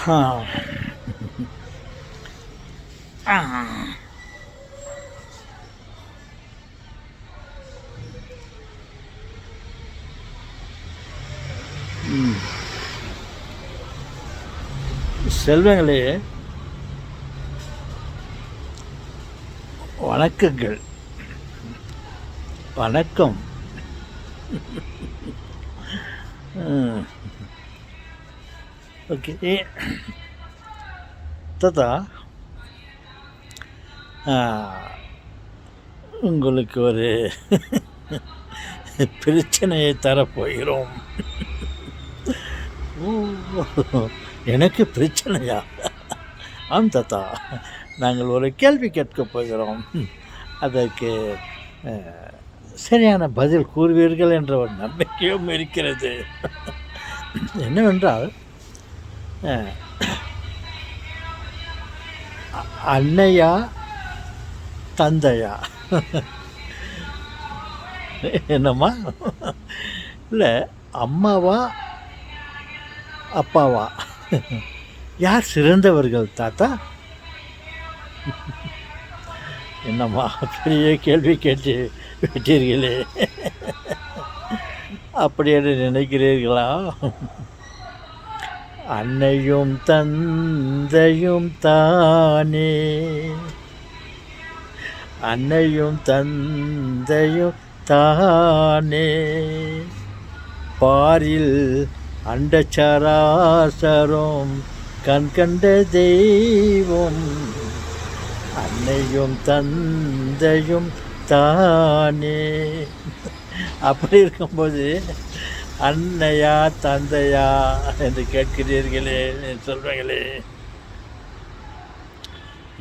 ஆ. ஆ. ம். செல்வங்களே, வணக்கங்கள். வணக்கம். ம். ஓகே. தாத்தா, ஆ, உங்களுக்கு ஒரு பிரச்சனையை தரப்போகிறோம். ஓ! எனக்கு பிரச்சனையா? ஆம் தாத்தா, நாங்கள் ஒரு கேள்வி கேட்கப் போகிறோம். அதற்கு அ சரியான பதில் கூறுவீர்கள் என்ற ஒரு நம்பிக்கையும் இருக்கிறது. என்னவென்றால், அ அன்னையா? தந்தையா? என்னம்மா? இல்ல, அம்மாவா? அப்பாவா? யார் சிறந்தவர்கள் தாத்தா? என்னம்மா பெரிய கேள்வி கேட்டு விட்டீர்களே! அப்படி என்று நினைக்கிறீர்களா? அன்னையும் தந்தையும் தானே, அன்னையும் தந்தையும் தானே, பாரில் அண்டச்சராசரம் கண்கண்ட தெய்வம், அன்னையும் தந்தையும் தானே. அப்படி இருக்கும்போது அன்னையா தந்தையா என்று கேட்கிறீர்களே, சொல்றீங்களே.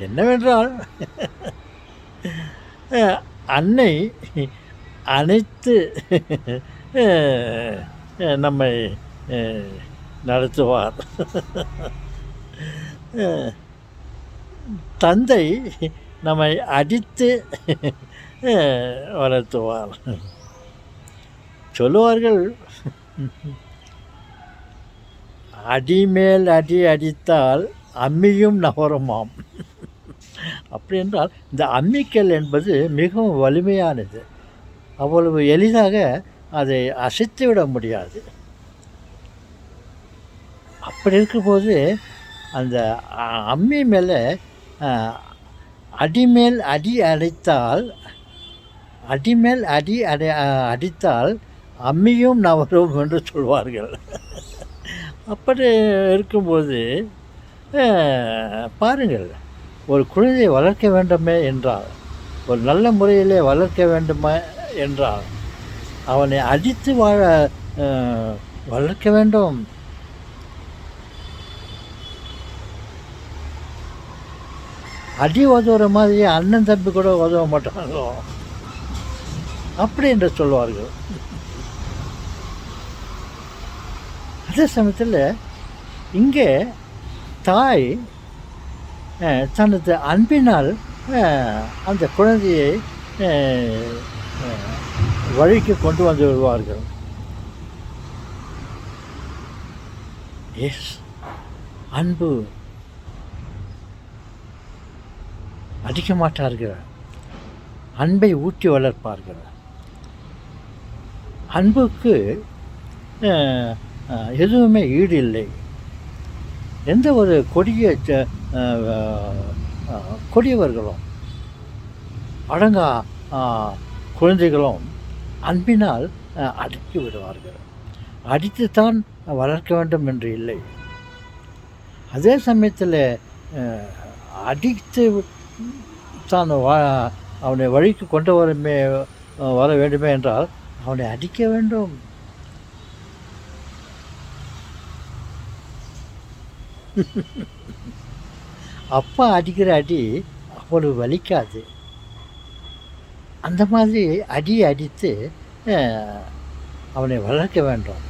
என்னவென்றால், அன்னை அனைத்து நம்மை நடத்துவார். தந்தை நம்மை அடித்து வளர்த்துவார். சொல்லுவார்கள், அடிமேல் அடி அடித்தால் அம்மியும் நகருமாம். அப்படி என்றால், இந்த அம்மிக்கல் என்பது மிகவும் வலிமையானது. அவ்வளவு எளிதாக அதை அசைத்துவிட முடியாது. அப்படி இருக்கும்போது அந்த அம்மி மேலே அடிமேல் அடி அடித்தால், அடிமேல் அடி அடித்தால் அம்மியும் நவரும் என்று சொல்வார்கள். அப்படி இருக்கும்போது பாருங்கள், ஒரு குழந்தையை வளர்க்க வேண்டுமே என்றால், ஒரு நல்ல முறையிலே வளர்க்க வேண்டுமா என்றால், அவனை அடித்து வளர்க்க வேண்டும். அடி உதவுற மாதிரி அண்ணன் தம்பி கூட உதவ மாட்டாங்க, அப்படி என்று சொல்வார்கள். அதே சமயத்தில் இங்கே தாய் தனது அன்பினால் அந்த குழந்தையை வழிக்கு கொண்டு வந்து விடுவார்கள். எஸ், அன்பு. அடிக்க மாட்டார்கள், அன்பை ஊட்டி வளர்ப்பார்கள். அன்புக்கு எதுவுமே ஈடு இல்லை. எந்த ஒரு கொடியவர்களும் அடங்கா குழந்தைகளும் அன்பினால் அடக்கி விடுவார்கள். அடித்துத்தான் வளர்க்க வேண்டும் என்று இல்லை. அதே சமயத்தில் அடித்து தான் அவனை வழிக்கு கொண்டு வர வேண்டுமே என்றால் அவனை அடிக்க வேண்டும். அப்பா அடிக்கிற அடி அவ்வளவு வலிக்காது. அந்த மாதிரி அடியை அடித்து அவனை வளர்க்க வேண்டும்.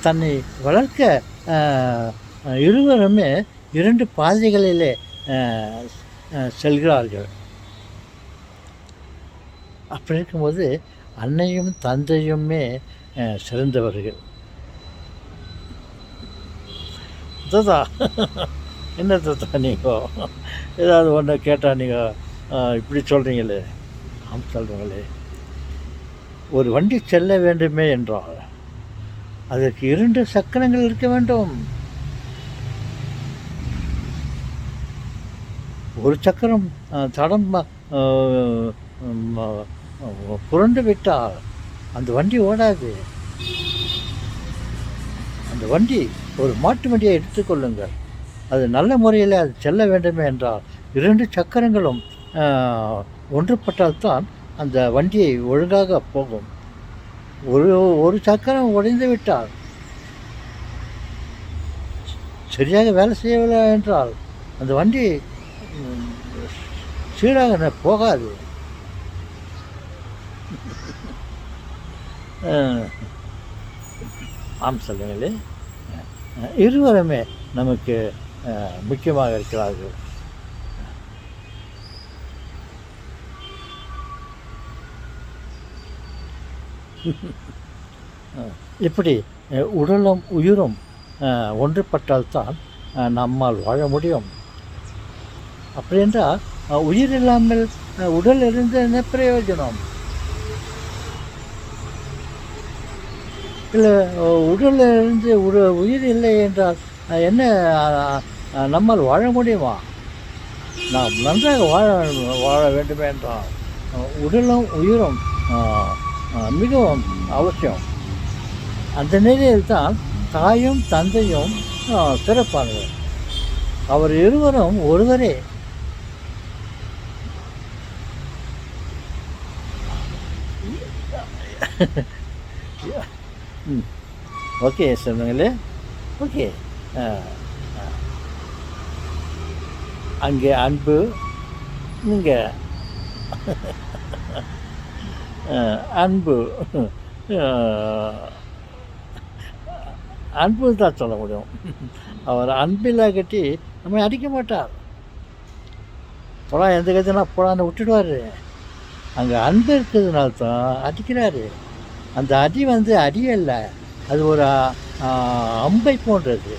தன்னை வளர்க்க இருவருமே இரண்டு பாதைகளிலே செல்கிறார்கள். அப்படி இருக்கும்போது அன்னையும் தந்தையுமே சிறந்தவர்கள். தாத்தா என்ன தாத்தா நீங்கள் ஏதாவது ஒன்று கேட்டால் நீங்கள் இப்படி சொல்கிறீங்களே. ஆம் சொல்கிறீங்களே. ஒரு வண்டி செல்ல வேண்டுமே என்றால் அதற்கு 2 சக்கரங்கள் இருக்க வேண்டும். ஒரு சக்கரம் தடம் புரண்டு விட்டால் அந்த வண்டி ஓடாது. அந்த வண்டி ஒரு மாட்டு வண்டியை எடுத்துக்கொள்ளுங்கள். அது நல்ல முறையில் அது செல்ல வேண்டுமே என்றால் 2 சக்கரங்களும் ஒன்றுபட்டால்தான் அந்த வண்டியை ஒழுங்காக போகும். ஒரு சக்கரம் உடைந்து விட்டால், சரியாக வேலை செய்யவில்லை என்றால் அந்த வண்டி சீராக போகாது. ஆம் சொல்லுங்களே. இருவருமே நமக்கு முக்கியமாக இருக்கிறார்கள். இப்படி உடலும் உயிரும் ஒன்றுபட்டால்தான் நம்மால் வாழ முடியும். அப்படி என்றால் உயிர் இல்லாமல் உடல் இருந்து என்ன பிரயோஜனம்? இல்லை, உடலில் இருந்து உயிர் இல்லை என்றால் என்ன நம்மால் வாழ முடியுமா? நாம் நன்றாக வாழ வேண்டுமே என்றால் உடலும் உயிரும் மிகவும் அவசியம். அந்த நிலையில் தான் தாயும் தந்தையும் சிறப்பானவர். அவர் இருவரும் ஒருவரே. ஓகே சொன்னீங்களே. ஓகே, அங்கே அன்பு, இங்கே அன்பு. அன்பு தான் சொல்ல முடியும். அவர் அன்பில்லாகட்டி நம்மை அடிக்க மாட்டார். போடா எந்த கதைனா போடான்னு விட்டுடுவார். அங்கே அன்பு இருக்கிறதுனால தான் அடிக்கிறாரு. அந்த அடி அடியல்ல, அது ஒரு அம்பை போன்றது.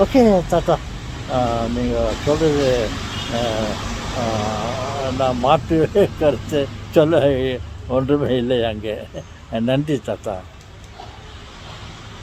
ஓகே தாத்தா, நீங்கள் சொல்கிறது நான் மாற்று கருத்து சொல்ல ஒன்றுமே இல்லை அங்கே. நன்றி தாத்தா.